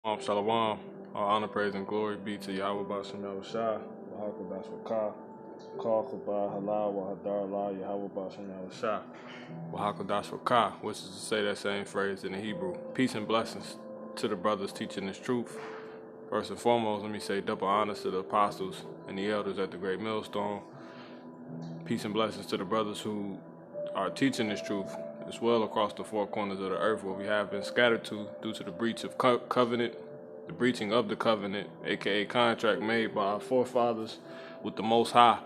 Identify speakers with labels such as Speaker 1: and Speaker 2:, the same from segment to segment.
Speaker 1: Shalom. All honor, praise, and glory be to YAHAWAH Shem Yahushua. Wahakadas Wakah. Call Chabah Halal Wahadar La YAHAWAH Shem Yahushua. Wahakadas Wakah, which is to say that same phrase in the Hebrew. Peace and blessings to the brothers teaching this truth. First and foremost, let me say double honors to the apostles and the elders at the great millstone. Peace and blessings to the brothers who are teaching this truth as well across the four corners of the earth where we have been scattered to due to the breach of covenant, the breaching of the covenant, aka contract made by our forefathers with the Most High,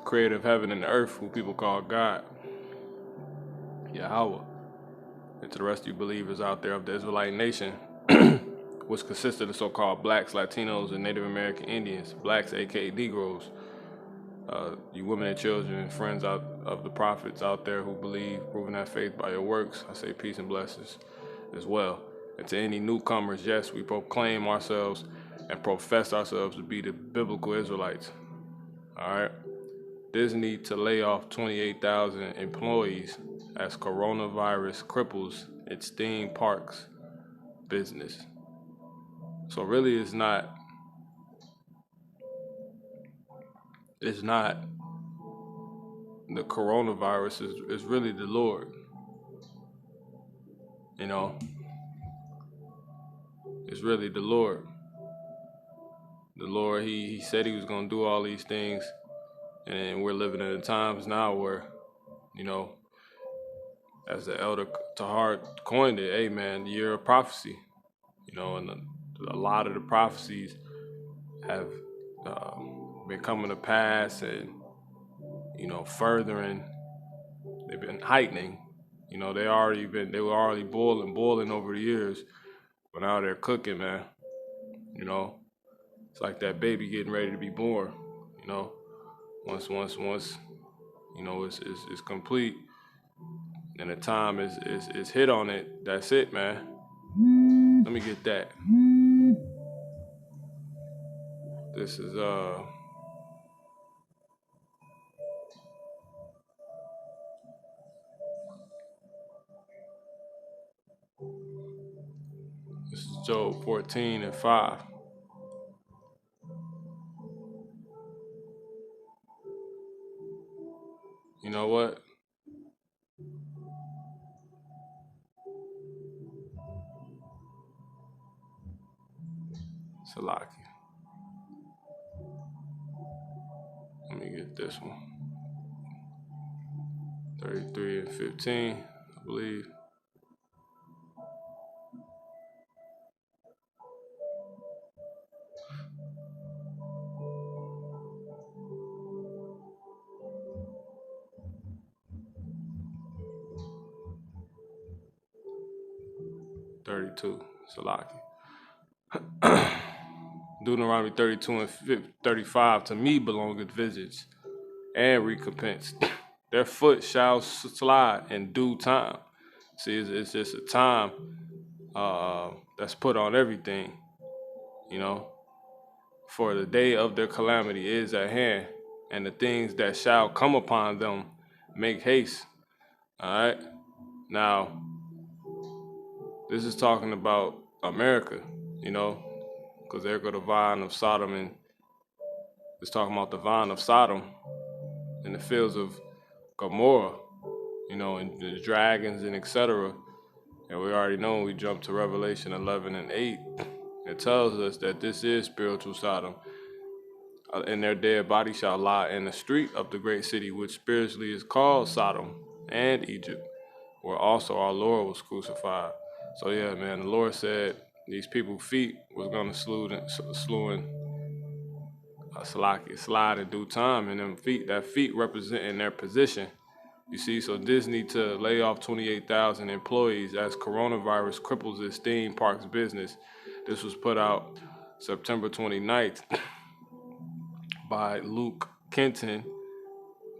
Speaker 1: creator of heaven and the earth, who people call God, Yahawah. And to the rest of you believers out there of the Israelite nation, which consists of the so-called blacks, Latinos, and Native American Indians, blacks aka Negroes, you women and children and friends out of the prophets out there who believe, proving that faith by your works, I say peace and blessings as well. And to any newcomers, yes, we proclaim ourselves and profess ourselves to be the biblical Israelites. All right. Disney to lay off 28,000 employees as coronavirus cripples its theme parks business. So really it's not the coronavirus, is really the Lord. You know, it's really the Lord. The Lord, he said he was going to do all these things, and we're living in the times now where, you know, as the elder Tahar coined it, hey man, the year of prophecy, you know, and a lot of the prophecies have been coming to pass and, you know, furthering, they've been heightening. You know, they were already boiling over the years, but now they're cooking, man. You know, it's like that baby getting ready to be born. You know, once, you know, it's complete and the time is hit on it. That's it, man. Let me get that. This is this is Job 14:5. You know what? Salaki. Let me get this one. 33:15, I believe. Salaki. Deuteronomy 32 and 35, to me belongeth visits and recompense. Their foot shall slide in due time. See, it's just a time that's put on everything, you know. For the day of their calamity is at hand, and the things that shall come upon them make haste. All right. Now, this is talking about America, you know, because there go the vine of Sodom, and it's talking about the vine of Sodom in the fields of Gomorrah, you know, and the dragons and etc. And we already know when we jump to Revelation 11:8, it tells us that this is spiritual Sodom. And their dead body shall lie in the street of the great city, which spiritually is called Sodom and Egypt, where also our Lord was crucified. So yeah, man, the Lord said these people's feet was gonna slide in due time, and them feet, that feet representing their position. You see, so Disney to lay off 28,000 employees as coronavirus cripples its theme parks business. This was put out September 29th by Luke Kenton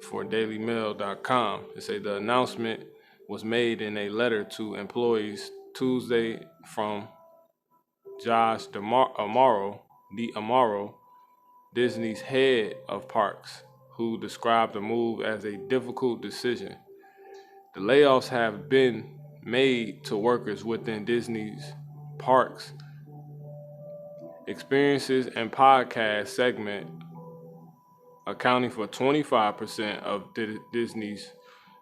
Speaker 1: for dailymail.com. It say the announcement was made in a letter to employees Tuesday from Josh D'Amaro, Disney's head of parks, who described the move as a difficult decision. The layoffs have been made to workers within Disney's parks experiences and podcast segment accounting for 25% of Disney's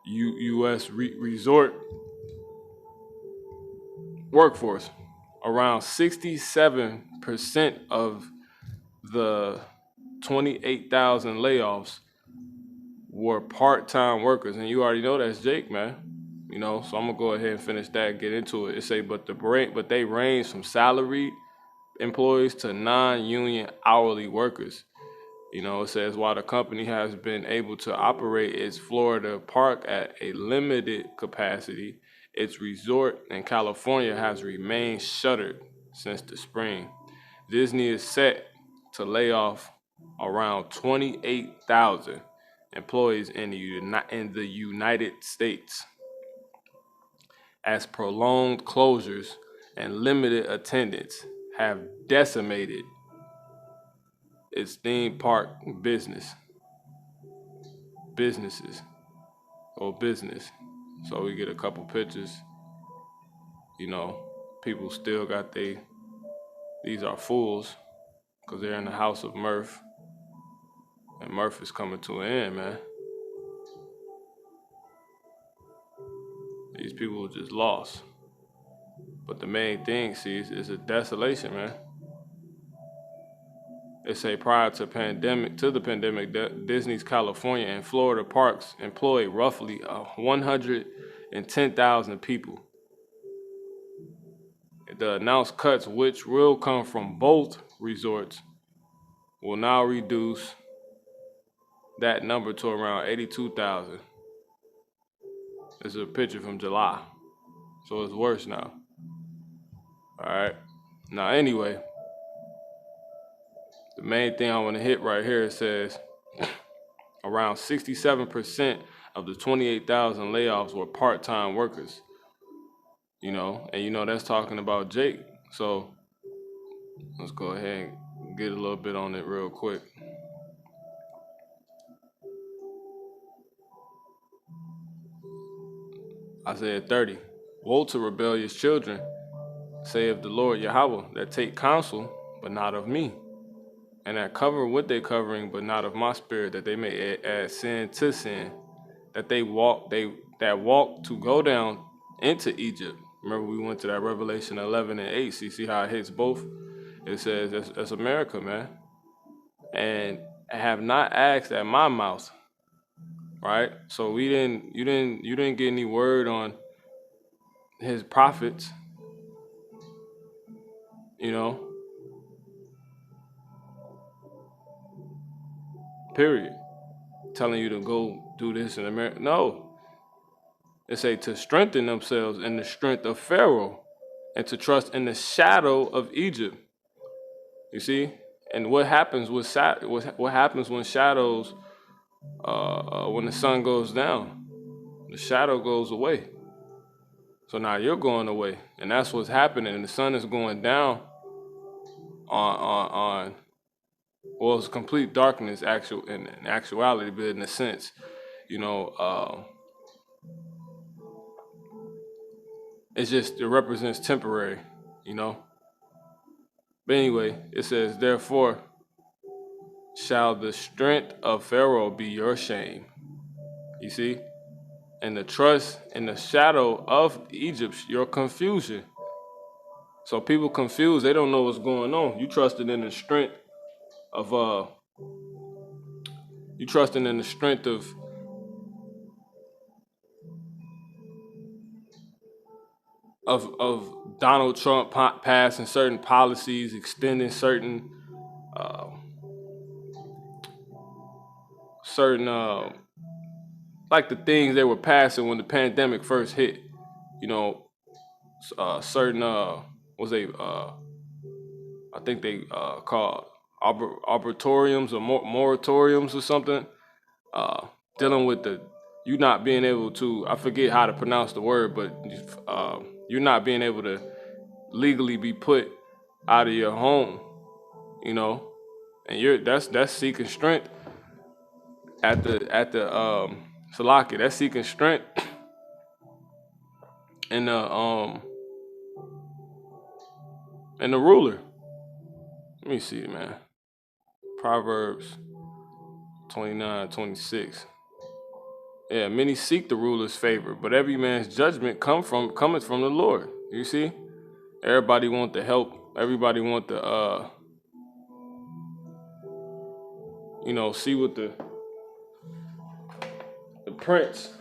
Speaker 1: U.S. resort workforce. Around 67% of the 28,000 layoffs were part-time workers. And you already know that's Jake, man. You know, so I'm gonna go ahead and finish that and get into it. It say, but they range from salaried employees to non-union hourly workers. You know, it says while the company has been able to operate its Florida park at a limited capacity, its resort in California has remained shuttered since the spring. Disney is set to lay off around 28,000 employees in the United States as prolonged closures and limited attendance have decimated its theme park businesses or business. So we get a couple pictures. You know, people still got these are fools because they're in the house of mirth, and mirth is coming to an end, man. These people just lost. But the main thing, see, is a desolation, man. They say prior to the pandemic, Disney's California and Florida parks employ roughly 110,000 people. The announced cuts, which will come from both resorts, will now reduce that number to around 82,000. This is a picture from July, so it's worse now. All right. Now, anyway, the main thing I want to hit right here, it says around 67% of the 28,000 layoffs were part-time workers. You know, and you know that's talking about Jake. So let's go ahead and get a little bit on it real quick. Isaiah 30. Woe to rebellious children, saith the Lord YAHAWAH, that take counsel, but not of me, and that cover with their covering, but not of my spirit, that they may add sin to sin, that walk to go down into Egypt. Remember, we went to that Revelation 11 and 8. See how it hits both? It says that's America, man. And I have not asked at my mouth, right? So you didn't get any word on his prophets, you know. Period. Telling you to go do this in America. No. It say to strengthen themselves in the strength of Pharaoh and to trust in the shadow of Egypt. You see? And what happens with what happens when shadows when the sun goes down? The shadow goes away. So now you're going away. And that's what's happening. And the sun is going down on well, it's complete darkness in actuality, but in a sense, you know, it represents temporary, you know. But anyway, it says, therefore shall the strength of Pharaoh be your shame. You see? And the trust in the shadow of Egypt, your confusion. So people confused, they don't know what's going on. You trusting in the strength of of Donald Trump passing certain policies, extending certain like the things they were passing when the pandemic first hit. You know, certain I think they called arbitoriums or moratoriums or something, dealing with you not being able to, I forget how to pronounce the word, but you're not being able to legally be put out of your home, you know, and that's seeking strength at the Salaki. That's seeking strength in the ruler. Let me see, man. Proverbs 29:26. Yeah, many seek the ruler's favor, but every man's judgment cometh from the Lord. You see? Everybody want the help. Everybody want the see what the prince,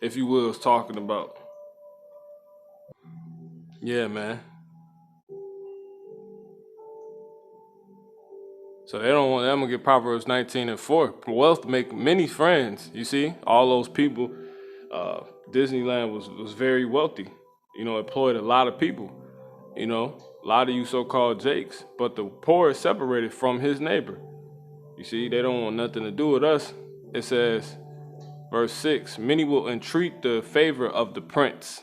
Speaker 1: if you will, is talking about. Yeah, man. So they don't want. I'm gonna get Proverbs 19:4. Wealth make many friends. You see, all those people. Disneyland was very wealthy. Employed a lot of people. A lot of you so-called Jakes, but the poor is separated from his neighbor. You see, they don't want nothing to do with us. It says, verse 6, many will entreat the favor of the prince,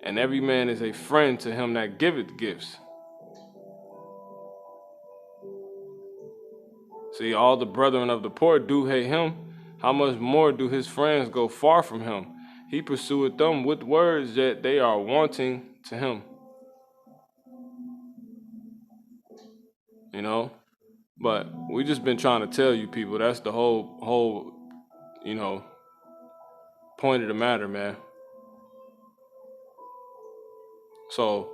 Speaker 1: and every man is a friend to him that giveth gifts. See, all the brethren of the poor do hate him. How much more do his friends go far from him? He pursueth them with words, yet they are wanting to him. But we just been trying to tell you people, that's the whole point of the matter, man. So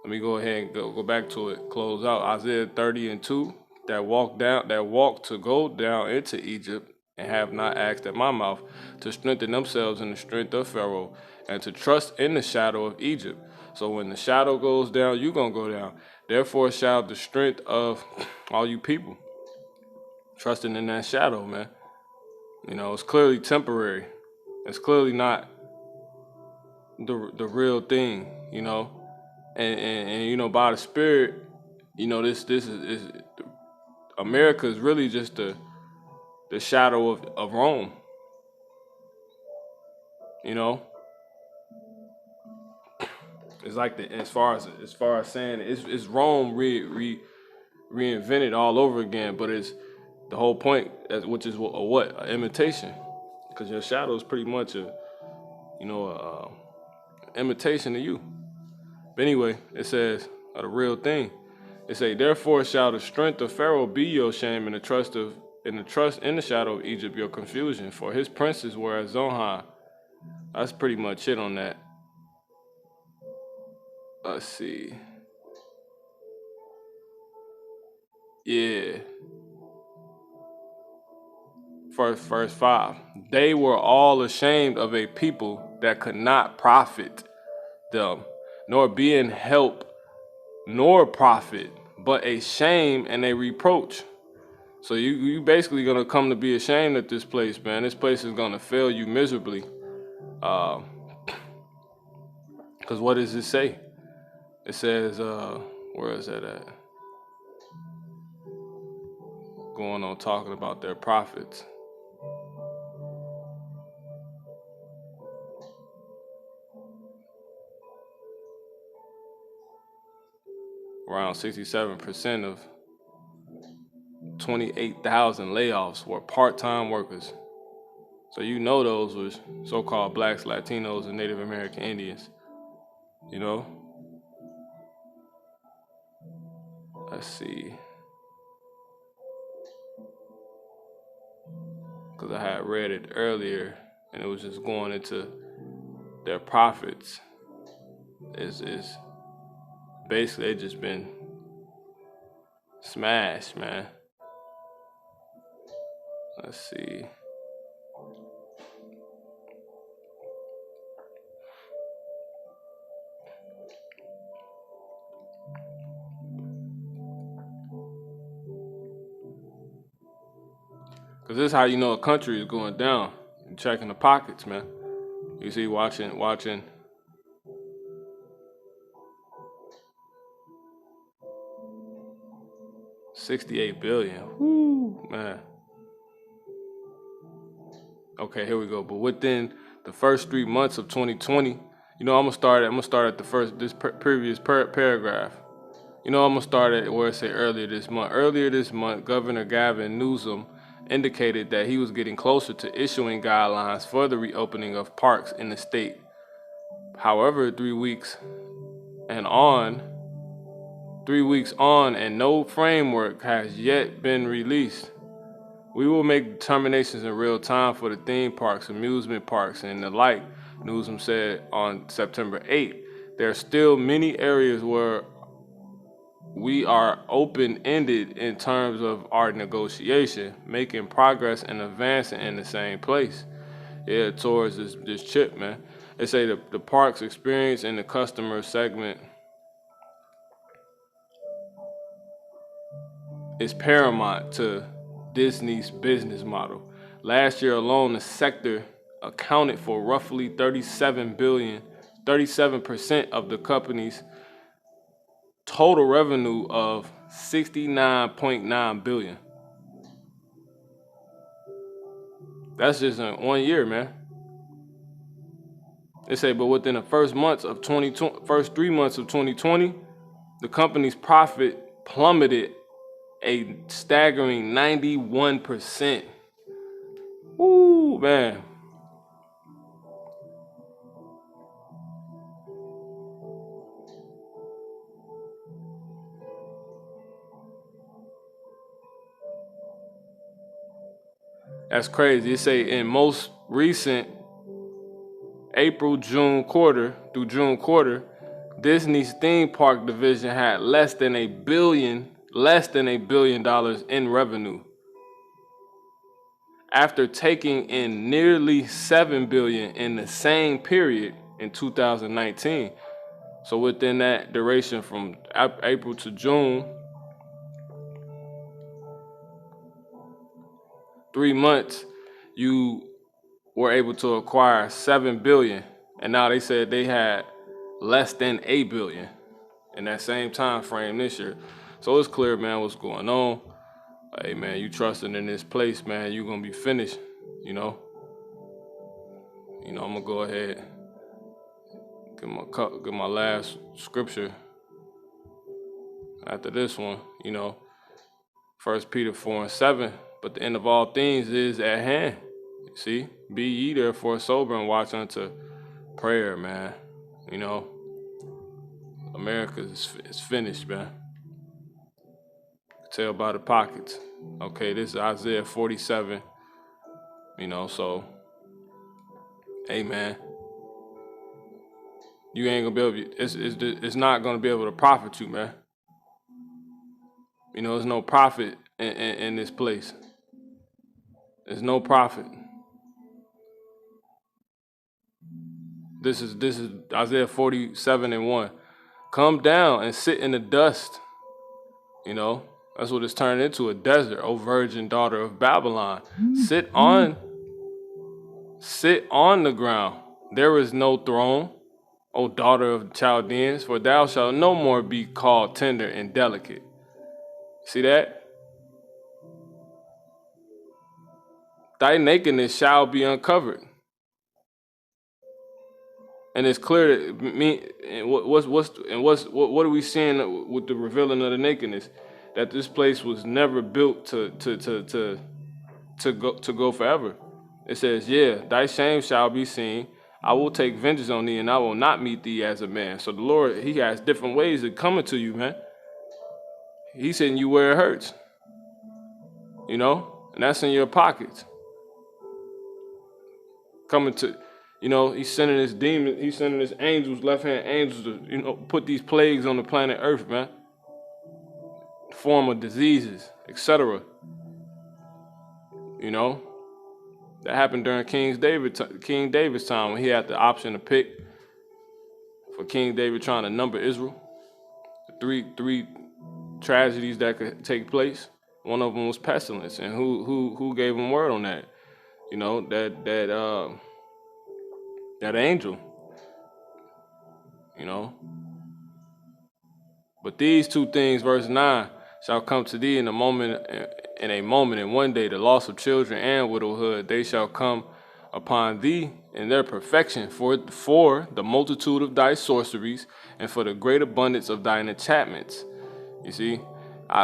Speaker 1: let me go ahead and go back to it, close out. Isaiah 30:2, that walk to go down into Egypt, and have not asked at my mouth, to strengthen themselves in the strength of Pharaoh, and to trust in the shadow of Egypt. So when the shadow goes down, you're going to go down. Therefore shall the strength of all you people, trusting in that shadow, man. It's clearly temporary. It's clearly not the real thing, And by the Spirit, this is America is really just the shadow of Rome. It's like as far as saying it's Rome reinvented all over again, but it's the whole point, which is what an imitation, because your shadow is pretty much a imitation of you. But anyway, it says the real thing. It say, therefore shall the strength of Pharaoh be your shame, and the trust in the shadow of Egypt your confusion, for his princes were at Zohan. That's pretty much it on that. Let's see. Yeah. Verse 5. They were all ashamed of a people that could not profit them, nor be in help, nor profit, but a shame and a reproach. So you basically gonna come to be ashamed at this place, man. This place is gonna fail you miserably. Because what does it say? It says, where is that at? Going on talking about their profits. Around 67% of 28,000 layoffs were part-time workers. So those was so-called blacks, Latinos, and Native American Indians. Let's see. Because I had read it earlier, and it was just going into their profits. Is basically they just been smashed, man. Let's see. Because this is how you know a country is going down. You're checking the pockets, man. You see, watching 68 billion. Woo, man. Okay, here we go. But within the first 3 months of 2020, I'm gonna start at the first previous paragraph. I'm gonna start at where it said earlier this month. Earlier this month, Governor Gavin Newsom indicated that he was getting closer to issuing guidelines for the reopening of parks in the state. However, 3 weeks and on, 3 weeks on, and no framework has yet been released. We will make determinations in real time for the theme parks, amusement parks, and the like, Newsom said on September 8th. There are still many areas where we are open-ended in terms of our negotiation, making progress and advancing in the same place. Yeah, towards this chip, man. They say the park's experience and the customer segment is paramount to Disney's business model. Last year alone, the sector accounted for roughly 37% of the company's total revenue of $69.9 billion. That's just in 1 year, man. They say, but within the first 3 months of 2020, the company's profit plummeted a staggering 91%. Ooh, man. That's crazy. They say in most recent June quarter, Disney's theme park division had less than $1 billion in revenue, after taking in nearly $7 billion in the same period in 2019. So within that duration from April to June, 3 months, you were able to acquire $7 billion, and now they said they had less than $8 billion in that same time frame this year. So it's clear, man, what's going on. Hey, man, you trusting in this place, man, you're gonna be finished. You know, I'm gonna go ahead get my last scripture after this one. 1 Peter 4:7. But the end of all things is at hand. See, be ye therefore sober and watch unto prayer, man. America is finished, man. Tell by the pockets. Okay, this is Isaiah 47. So, hey, man, you ain't gonna be able. It's not gonna be able to profit you, man. There's no profit in this place. There's no profit. This is Isaiah 47:1. Come down and sit in the dust. That's what it's turned into, a desert, O virgin daughter of Babylon. Sit on the ground. There is no throne, O daughter of Chaldeans, for thou shalt no more be called tender and delicate. See that? Thy nakedness shall be uncovered. And it's clear that what are we seeing with the revealing of the nakedness? That this place was never built to go forever. It says, yeah, thy shame shall be seen. I will take vengeance on thee, and I will not meet thee as a man. So the Lord, he has different ways of coming to you, man. He's hitting you where it hurts. And that's in your pockets. Coming to, he's sending his demons, he's sending his angels, left-hand angels to, put these plagues on the planet Earth, man. Form of diseases, etc. That happened during King David's time, when he had the option to pick for King David trying to number Israel. Three tragedies that could take place. One of them was pestilence, and who gave him word on that? That angel. But these two things, verse 9, shall come to thee in a moment, and one day, the loss of children and widowhood, they shall come upon thee in their perfection, for the multitude of thy sorceries, and for the great abundance of thine enchantments. You see,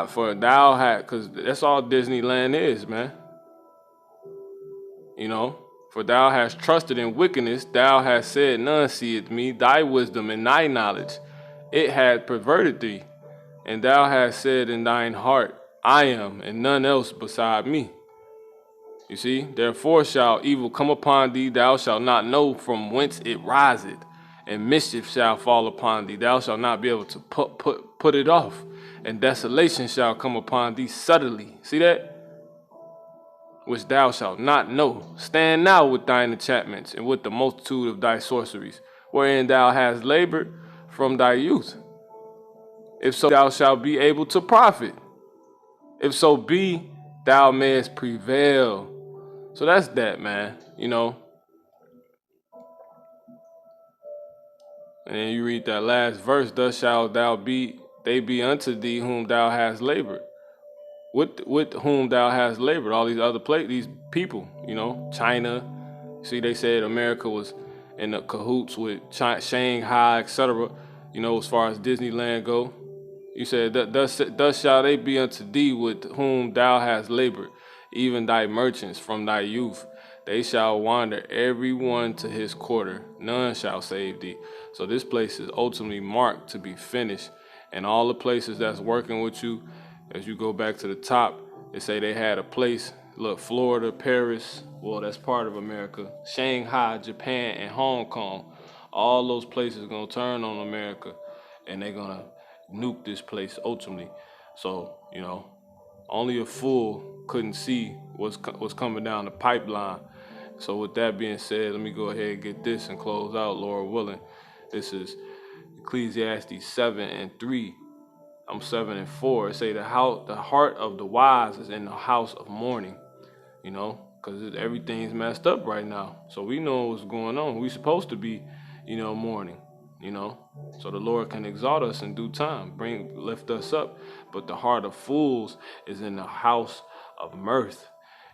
Speaker 1: for thou hast, because that's all Disneyland is, man. For thou hast trusted in wickedness, thou hast said, none seeth me, thy wisdom and thy knowledge, it had perverted thee. And thou hast said in thine heart, I am, and none else beside me. You see, therefore shall evil come upon thee, thou shalt not know from whence it riseth, and mischief shall fall upon thee, thou shalt not be able to put it off, and desolation shall come upon thee suddenly. See that? Which thou shalt not know. Stand now with thine enchantments, and with the multitude of thy sorceries, wherein thou hast labored from thy youth. If so, thou shalt be able to profit. If so be, thou mayest prevail. So that's that, man. You know. And then you read that last verse, thus shalt thou be, they be unto thee whom thou hast labored. With whom thou hast labored, all these other these people, you know, China. See, they said America was in the cahoots with Shanghai, etc. You know, as far as Disneyland go. You said, thus shall they be unto thee with whom thou hast labored, even thy merchants from thy youth. They shall wander every one to his quarter, none shall save thee. So this place is ultimately marked to be finished. And all the places that's working with you, as you go back to the top, they say they had a place, look, Florida, Paris, well, that's part of America, Shanghai, Japan, and Hong Kong. All those places gonna turn on America, and they're gonna nuke this place ultimately. So, you know, only a fool couldn't see what's coming down the pipeline. So with that being said, let me go ahead and get this and close out, Lord willing. This is Ecclesiastes 7:3. I'm 7:4. It say the heart of the wise is in the house of mourning, you know, because everything's messed up right now. So we know what's going on. We supposed to be, you know, mourning, you know, so the Lord can exalt us in due time, lift us up. But the heart of fools is in the house of mirth,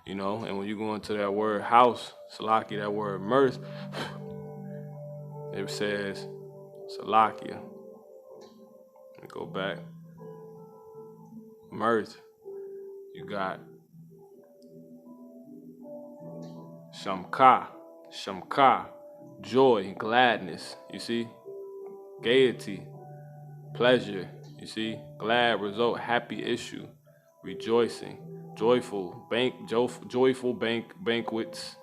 Speaker 1: you know. And when you go into that word house, Salaki, that word mirth, it says Salakia. Let me go back. Mirth. You got Shamka, joy, gladness, you see, gaiety, pleasure, you see, glad result, happy issue, rejoicing, joyful banquets,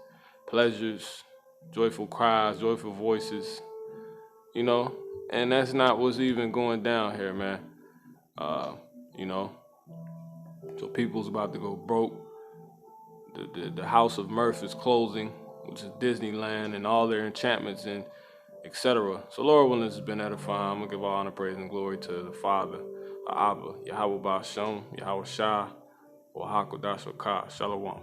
Speaker 1: pleasures, joyful cries, joyful voices, you know, and that's not what's even going down here, man. You know, so people's about to go broke. The House of Mirth is closing, which is Disneyland, and all their enchantments and etc. So Lord willing, this has been edifying. I'm gonna give all honor, praise, and glory to the Father, Abba, YAHAWAH, Yahweh Shah, Wa HaKodesh Shalom.